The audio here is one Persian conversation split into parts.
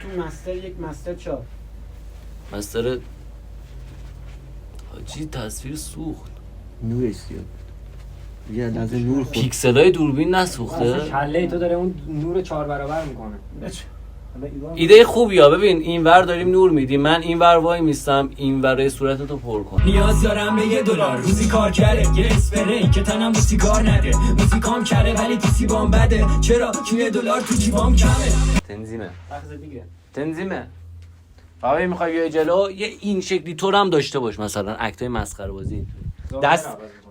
تو مستر 1 مستر 4 مستر حاجی تصویر سوخت، نورش زیاد یه لحظه نور خود پیکسلای دوربین نسوخته. کله تو داره اون نور 4 برابر میکنه. ایده خوبیه. ببین اینور داریم نور میدیم، من اینور وای میستم، اینور صورتتو پر کن. نیاز دارم به $1 روزی کار کرده، یه اسپری که تنم رو سیگار نده، موزیکام کره ولی پیسی بام بده، چرا چون $1 تو جیبام کمه. تنظیمه دیگه تنظیمه. بابا میخوای بیای جلو یه این شکلی طور هم داشته باش، مثلا اکتای مسخره بازی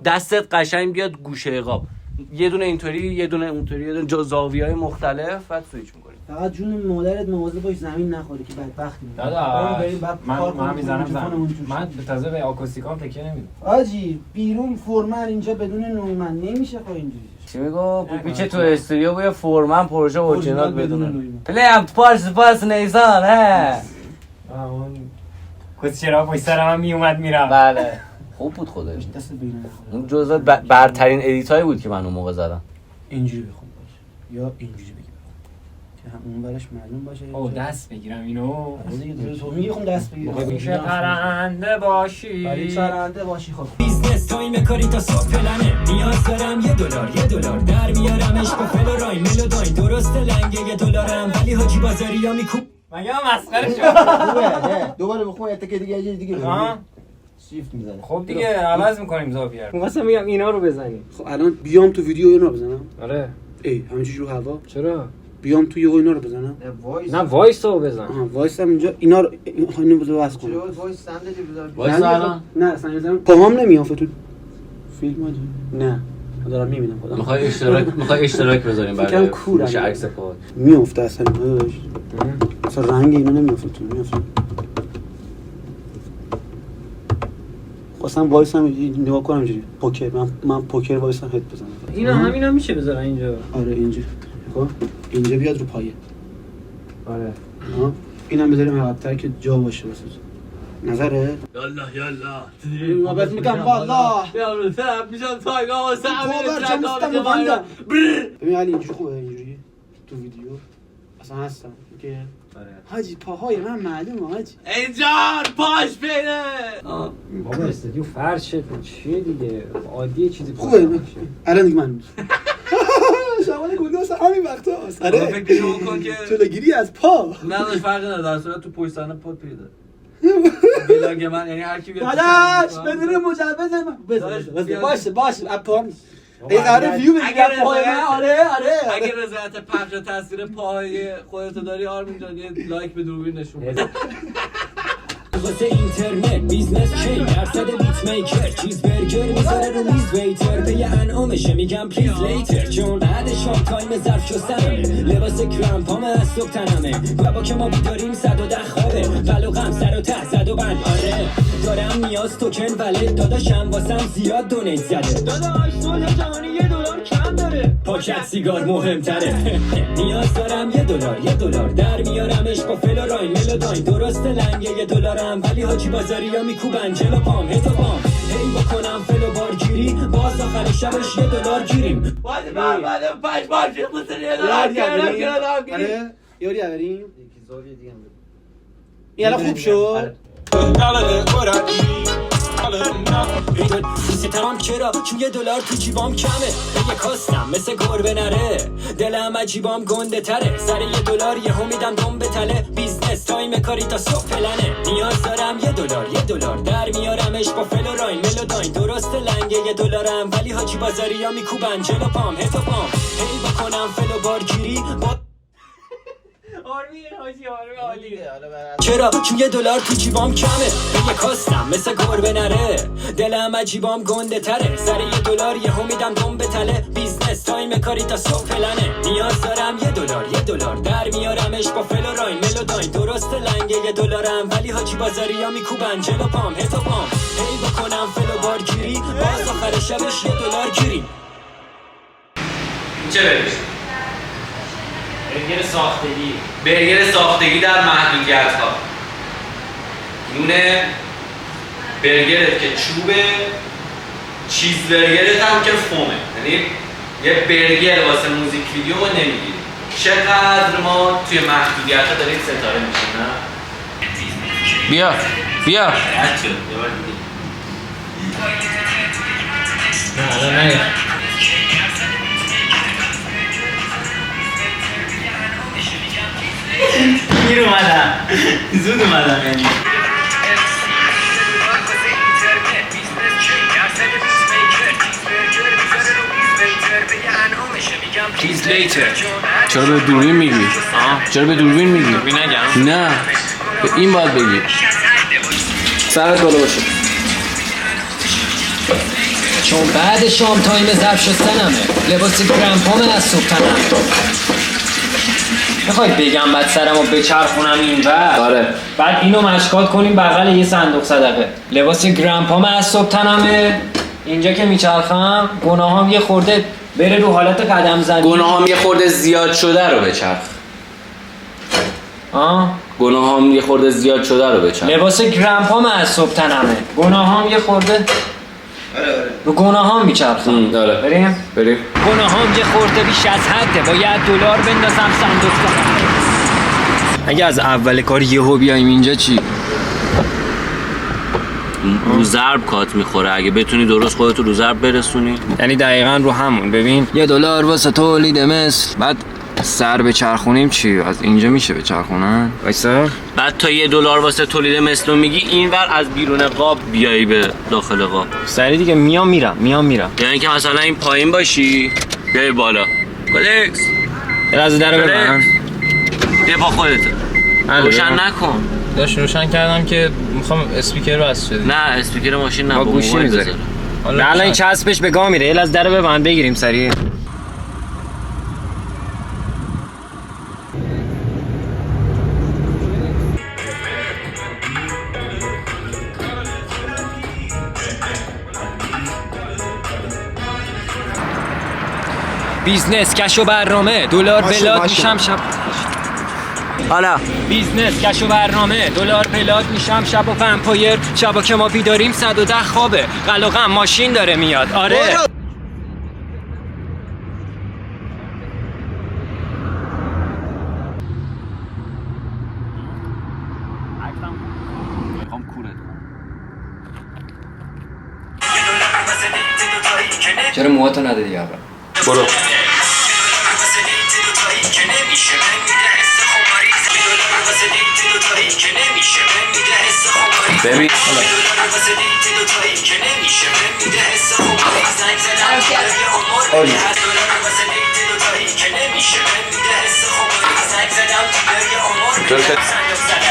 دستت قشنگ بیاد گوشه عقاب، یه دونه اینطوری یه دونه اونطوری، یه دونه زاویه‌های مختلف، بعد سویچ می‌کنی. فقط جون مادرت مواظب باش زمین نخوره که بدبختی میشه. دادا من میزنم من به تازه به آکوستیکام تکیه نمیدم. آجی بیرون فورمن اینجا بدون نویمن نمیشه خب اینجوری. چی میگو؟ پیچه تو استودیو با یه فورمن پروژه اورجینال بدون پلی ام پارس نیسان ها. اون کوچرا پشت سرم میومد میرم. بله خوب بود خودش. دست بگیرم. اون جزو برترین ادیتایی بود که من اون موقع زدم. اینجوری بخون باشه یا اینجوری بگی که هم اون برش معلوم باشه. او دست بگیرم اینو. دیگه تو میگم دست بگیرم. میشه پرنده باشی. ولی پرنده باشی خب. بیزنس تایم کاری تا صبح پلنه، نیاز دارم $1 در میارمش با فلو رای ملوداین، درسته لنگه $1 ولی حاجی بازاریا میکوب. مگه مسخره شد؟ دوباره بخون یه تکه دیگه یه دیگه شیفت میزنه. خب دیگه عوض میکنیم زاویه رو. واسه میگم اینا رو بزنیم. خب الان بیام تو ویدیو اینا رو بزنم. آره. ای همینجوری رو هوا. چرا؟ بیام تو یهو اینا رو بزنم. نه وایس رو بزن. آها وایس هم اینجا اینا رو اینو بذار واسه کنم. وایس صندلی بذار. وایس الان نه اصلا میذارم پاهام نمیافته تو فیلم آجی. نه دارم میبینم خودم. میخوای اشتراک بذاریم فکرم کورم. میشه عکس پا میافته اصلا داداش. اصلا رنگ اینا نمیافته تو میافته. اصلا وایس هم نگاه کنم اینجوری پوکر من پوکر وایس هم هد بزنم. اینا همینا میشه بذارن اینجا. آره اینجوری. خب اینجا بیاد رو پایه. آره. ها اینم بذاریم عقب‌تر که جا باشه واسه نظره. یالا ما بهت میگم والله یارو طرف میشم تایگا واسه ببین علی اینجوری خوبه اینجوری تو ویدیو اصلا هستم که حاجی پاهای من معلومه حاجی اینجا پاش بینه. بابا استودیو فرشه چیه دیگه عادیه چیزی خوبه الان دیگه من شامل گلگه واسه همین وقتا هست. آره فکر کن که جلوگیری از پا نه داش فرقی نداره، در صورت تو پشت صحنه پات پیدا بلاگ من یعنی هر کی بیاد داداش بدون مجوز من بذار باشه اپام این قراره ویو بگیرم پای من. آره اگه رضایت پخش تصویر پاهای خودتو داری آرمین جان یه لایک به دوربین نشون بده. واسه اینترنت بیزنس چین درصد بیت میکر چیز برگر میذاره رو میز ویتر به یه انعامشه میگم پلیز لیتر چون بعد شام تایم ظرف شستنمه لباس کرمپامه از صبح تنمه بابا که ما بیداریم 110 خوابه ولو غم سر و ته زد و بند. آره دارم نیاز توکن ولد داداشم واسم زیاد دونیت زده داداش صلح جهانی $1 کم داره پاکت سیگار مهمتره. نیاز دارم $1 در میارمش با فلو راین ملوداین، درسته لنگه $1 ولی حاجی بازاریا میکوبن جلو پام هتو بام هی بکنم فلو بارگیری باز آخر شبش $1 گیریم. وای محمد پاش بارش خودت $1 گرفتم. آره یاری بریم یکی زاویه دیگه این الان خوب شد. تمام چرا چون $1 تو جیبام کمه به یک هستم مثل گربه نره دلم عجیبام گنده تره سر $1 یهو میدم دم به تله بیزنس تایم کاری تا صبح پلنه نیاز دارم $1 در میارمش با فلو راین ملوداین، درسته لنگه $1 ولی حاجی بازاریا میکوبن جلو پام هتو پام هی بکنم فلو بارگیری با آرمین حاجی عالیه. چرا چون $1 تو جیبام کمه به یک هستم مثل گربه نره دلم عجیبام گنده تره سر $1 یهو میدم دم به تله بیزنس تایم کاری تا صبح پلنه نیاز دارم $1 در میارمش با فلو راین ملوداین، درسته لنگه $1 ولی حاجی بازاریا میکوبن جلو پام هتو پام هی بکنم فلو بارگیری باز آخر شبش $1 گیریم. چه بریش؟ برگر ساختگی در محدودیت ها. نون برگرت که چوبه، چیز برگرت هم که فومه. یعنی یه برگر واسه موزیک ویدیو ما نمیگیریم، چقدر ما توی محدودیت ها داریم ستاره میشیم نه؟ بیا نه گیر اومدم زود اومدم یعنی چیز لیتر چرا به دوربین میگی؟ چرا به دوربین میگی؟ دوربین نگم؟ نه به این باید بگی سرت بالا باشه چون بعد شام تایم ظرف شستنمه لباس گرمپامه از صبح تنم میخوای بگم بعد سرمو بچرخونم این ور آره بعد اینو مشکات کنیم بغل یه صندوق صدقه لباس گرمپامه از صبح تنمه اینجا که میچرخم گناهام یه خورده بره رو حالت قدم زنی گناهام یه خورده زیاد شده رو بچرخ گناهام یه خورده زیاد شده رو بچرخ لباس گرمپامه از صبح تنمه گناهام یه خورده رو گناهام میچرخم آره بریم گناهام یه خورده بیش از حده باید دلار بندازم صندوق صدقه اگه از اول کار یهو بیایم اینجا چی؟ رو ضرب کات میخوره اگه بتونی درست خودتو رو ضرب برسونی یعنی دقیقاً رو همون ببین $1 واسه تولید مثل بعد سر بچرخونیم چی؟ از اینجا میشه بچرخونن؟ وایسا بعد تا $1 واسه تولید مثل میگی اینور از بیرون قاب بیایی به داخل قاب سری دیگه میام میرم یعنی که مثلا این پایین باشی بیای بالا کلکس از در ببند بیا با خودته روشن نکن داشت روشن کردم که میخوام اسپیکر رو از شده نه اسپیکر ماشین نه با گوشی میذاری الان این چسبش به گاه میره از در ببند بگیریم سریع بیزنس کش و برنامه دلار بلاد میشم شب حالا بیزنس کش و برنامه دلار بلاد میشم شب و ومپایر شبا که ما بیداریم 110 خوابه قلقم ماشین داره میاد آره میخوام کوره چرا موهاتو ندادی اول برو ببین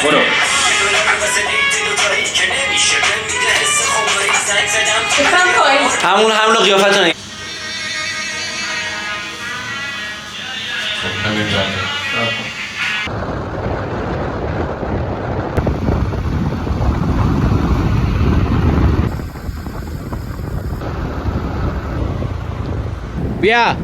برو همون قیافت رو بیا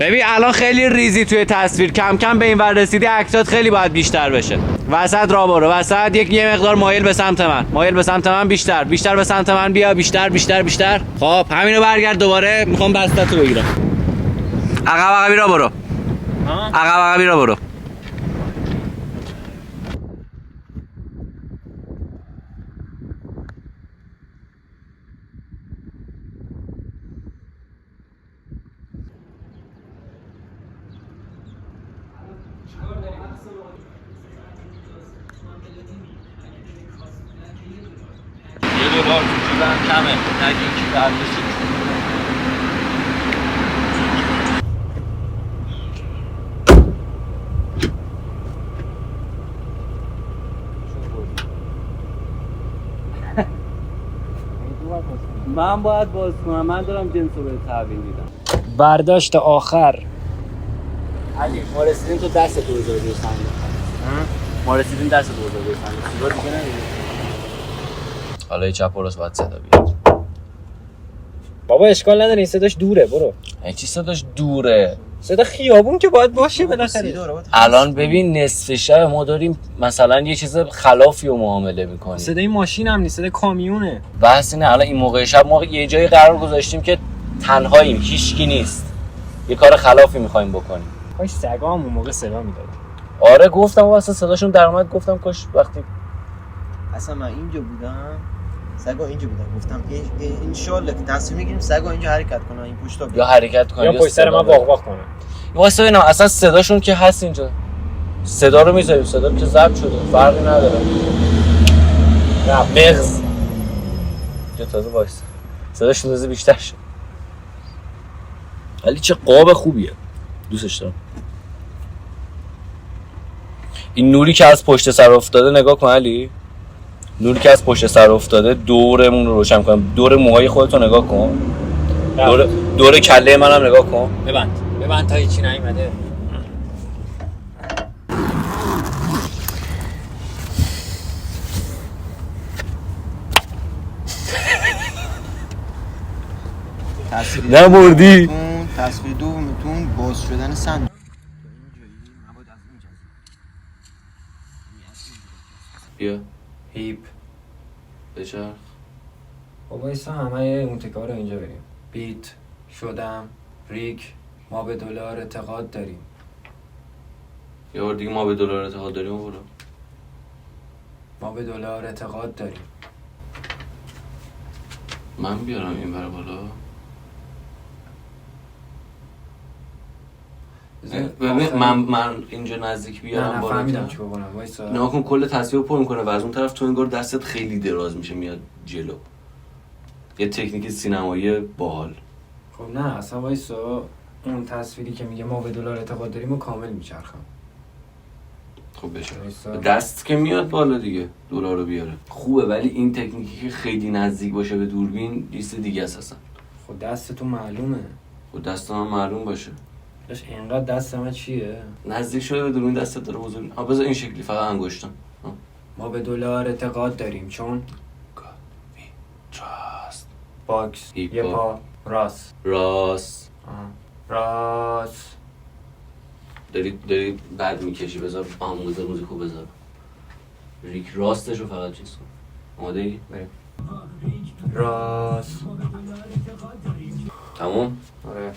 ببین الان خیلی ریزی توی تصویر کم کم به این ور رسیدی اکتات خیلی باید بیشتر بشه وسط را برو وسط یه مقدار مایل به سمت من بیشتر به سمت من بیا بیشتر خب همینو برگرد دوباره میخوام بستتو بگیرم عقبی را برو عقبی را برو $1 تو جیبم کمه نگی که برداشتی من باید باز کنم من دارم جنس رو به تحویل میدم برداشت آخر علی ما رسیدیم تو دست 2002 ما رسیدیم دست 2002 سیگار دیگه نمیدیم حالا یه چپ و راست باید صدا بیاد بابا اشکال نداره این صداش دوره برو این چی صداش دوره صدا خیابون که باید باشه بالاخره الان ببین نصف شب ما داریم مثلا یه چیز خلافی رو معامله میکنیم صدای ماشین هم نیست صدای کامیونه بحث نه الان این موقع شب ما یه جایی قرار گذاشتیم که تنهاییم هیچکی نیست یه کار خلافی میخوایم بکنیم کاش سگا هم اون موقع صدا میدادن. آره گفتم واسه صداشون در اومد، گفتم کاش وقتی اصلا من اینجا بودم سگا اینجا بودن گفتم ان شاءالله که تصمیم میگیریم سگا اینجا حرکت کنن این پشتا یا حرکت کنن یا پشت سر من واق واق کنن. واسه اینا اصلا صداشون که هست اینجا، صدا رو میذاریم، صدا که ضبط شده فرقی نداره. نه مغز جو تازه وایس صداشون تازه بیشتر شد، ولی چه قاب خوبیه، دوستش دارم. این نوری که از پشت سر افتاده نگاه کن علی، نوری که از پشت سر افتاده دورمون رو روشن کنم، دور موهای خودتو نگاه کن، دور کله منم نگاه کن. ببند تا هیچی نیومده. نمردی؟ تصویر دومتون باز شدن سند بیا هیپ بچرخ. بابا ایسا همه اون تکار رو اینجا بریم. بیت شدم ریک ما به دلار اعتقاد داریم. یه بار دیگه ما به دلار اعتقاد داریم برو. ما به دلار اعتقاد داریم. من بیارم این بر بالا. ببین من اینجا نزدیک بیارم بالا. فهمیدم چی بکنم. وایسا. نگاه کن کل تصویر پر میکنه و از اون طرف تو انگار دستت خیلی دراز میشه میاد جلو. یه تکنیک سینمایی باحال. خب نه اصلا وایسا، اون تصویری که میگه ما به دلار اعتقاد داریم رو کامل میچرخم. خب بشه. وایسا. دست که میاد بالا دیگه دلار رو بیاره. خوبه ولی این تکنیکی که خیلی نزدیک باشه به دوربین لیست دیگه است اصلا. خب دستتون معلومه. خب دست من معلوم باشه. داش اینقدر دست من چیه؟ نزدیک شده به دوربین دستت داره بزرگ. بذار این شکلی فقط انگشتم. ما به دلار اعتقاد داریم چون تراست باکس هیپا. یه پا راست راست داری بد میکشی، بذار موزیکو بذار. ریک راستش رو فقط چیز کن. آماده ای؟ بریم. راست تمام؟ آره